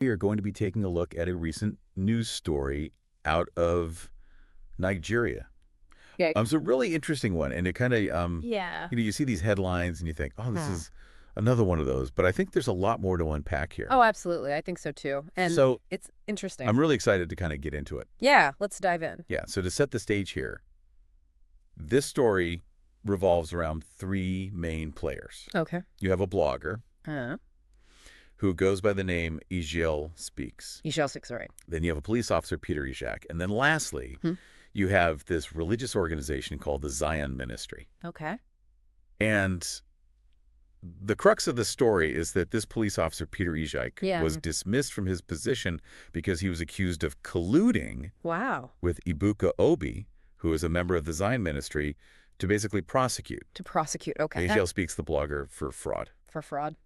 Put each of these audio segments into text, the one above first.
We are going to be taking a look at a recent news story out of Nigeria. Yeah. It's a really interesting one, and it kind of, Yeah. you see these headlines and you think, oh, this Hmm. is another one of those. But I think there's a lot more to unpack here. Oh, absolutely. I think so too. And So it's interesting. I'm really excited to kind of get into it. Yeah, let's dive in. Yeah, so to set the stage here, this story revolves around three main players. Okay. You have a blogger Uh, who goes by the name Ijel Speaks. you shall six, right? Then you have a police officer, Peter Ishak. And then lastly, Hmm. you have this religious organization called the Zion Ministry. Okay. And the crux of the story is that this police officer, Peter Ishak, Yeah. was dismissed from his position because he was accused of colluding Wow. with Ibuka Obi, who is a member of the Zion Ministry, to basically prosecute. To prosecute. Okay. Ijel Speaks, the blogger, for fraud. For fraud.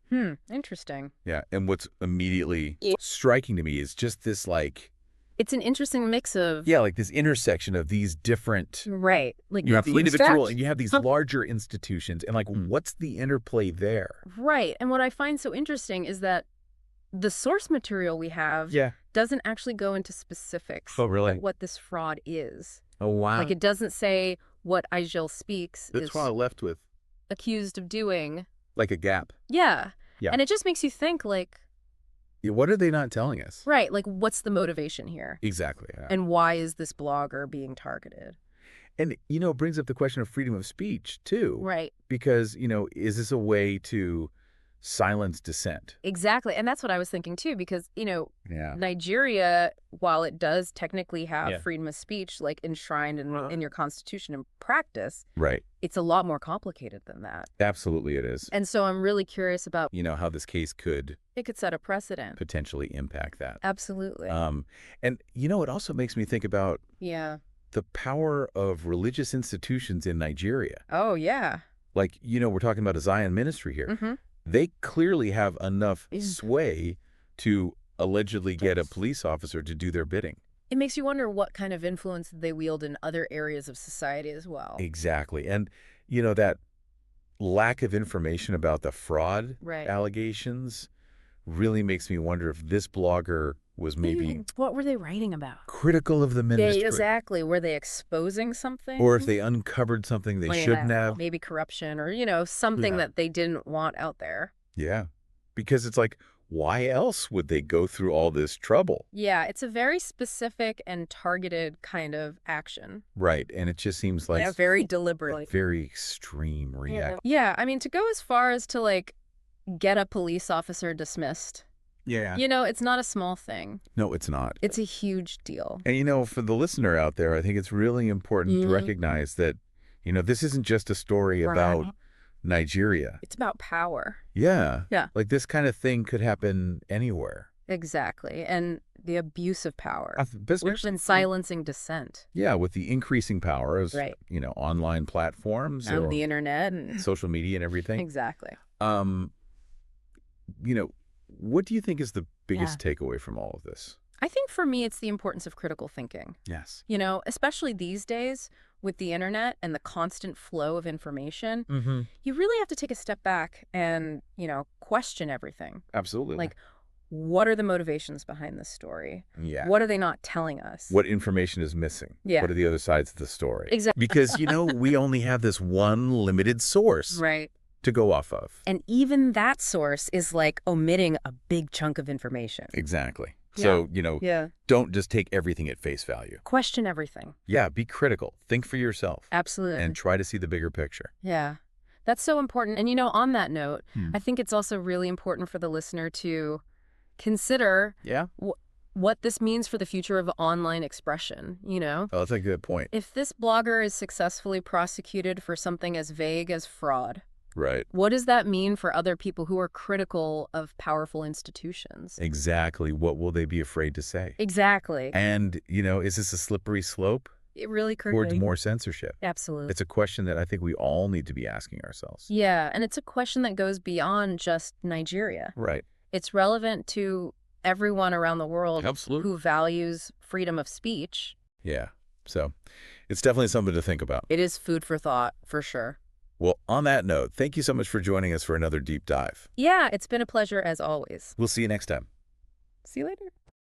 Interesting. Yeah, and what's immediately Yeah. striking to me is just this, like, It's an interesting mix of. yeah, like this intersection of these different, Right. Like you have the individual fact- and you have these larger institutions, and like, what's the interplay there? Right. And what I find so interesting is that the source material we have Yeah. doesn't actually go into specifics Oh, really? of what this fraud is. Oh, wow. Like it doesn't say what Igel Speaks That's is what I left with, accused of doing. like a gap. Yeah. Yeah. And it just makes you think like, Yeah, what are they not telling us? right, like what's the motivation here? Exactly. Yeah. And why is this blogger being targeted? And, it brings up the question of freedom of speech, too. Right. Because, is this a way to silence dissent? Exactly. And that's what I was thinking too, because, Yeah. Nigeria, while it does technically have Yeah. freedom of speech, like enshrined in your constitution and practice, Right. it's a lot more complicated than that. Absolutely it is. And so I'm really curious about, How this case could it could set a precedent. potentially impact that. Absolutely. And, it also makes me think about Yeah. the power of religious institutions in Nigeria. Oh, yeah. Like, we're talking about a Zion ministry here. Mm-hmm. They clearly have enough Yeah. sway to allegedly get a police officer to do their bidding. It makes you wonder what kind of influence they wield in other areas of society as well. Exactly. And, that lack of information about the fraud Right. allegations really makes me wonder if this blogger was maybe What were they writing about? critical of the ministry. Exactly. Were they exposing something? Or if they uncovered something they shouldn't have. Maybe corruption or, something Yeah. that they didn't want out there. Yeah. Because it's like, why else would they go through all this trouble? Yeah, it's a very specific and targeted kind of action. Right. And it just seems like Yeah, very deliberate. very extreme reaction. Yeah, I mean, to go as far as to, like, get a police officer dismissed, Yeah. it's not a small thing. No, it's not. It's a huge deal. And, for the listener out there, I think it's really important to recognize that, this isn't just a story about Nigeria. It's about power. Yeah. Yeah. Like this kind of thing could happen anywhere. Exactly. And the abuse of power. Especially- Which in silencing dissent. Yeah, with the increasing power of, Right. online platforms And or the internet and social media and everything. exactly. What do you think is the biggest takeaway from all of this? I think for me, it's the importance of critical thinking. Yes. Especially these days with the internet and the constant flow of information, Mm-hmm. you really have to take a step back and, question everything. Absolutely. Like, what are the motivations behind this story? yeah. What are they not telling us? What information is missing? Yeah. What are the other sides of the story? Exactly. Because, we only have this one limited source Right. to go off of. And even that source is like omitting a big chunk of information. Exactly. Yeah. So, Yeah. don't just take everything at face value. Question everything. Yeah, be critical. Think for yourself. Absolutely. And try to see the bigger picture. Yeah. That's so important. And, on that note, Hmm. I think it's also really important for the listener to consider Yeah. what this means for the future of online expression, Oh, that's a good point. If this blogger is successfully prosecuted for something as vague as fraud, Right. what does that mean for other people who are critical of powerful institutions? Exactly. What will they be afraid to say? Exactly. And, is this a slippery slope It really could towards be. more censorship? Absolutely. It's a question that I think we all need to be asking ourselves. Yeah, and it's a question that goes beyond just Nigeria. Right. It's relevant to everyone around the world Absolutely. who values freedom of speech. Yeah. So it's definitely something to think about. It is food for thought, for sure. Well, on that note, thank you so much for joining us for another deep dive. Yeah, it's been a pleasure as always. We'll see you next time. See you later.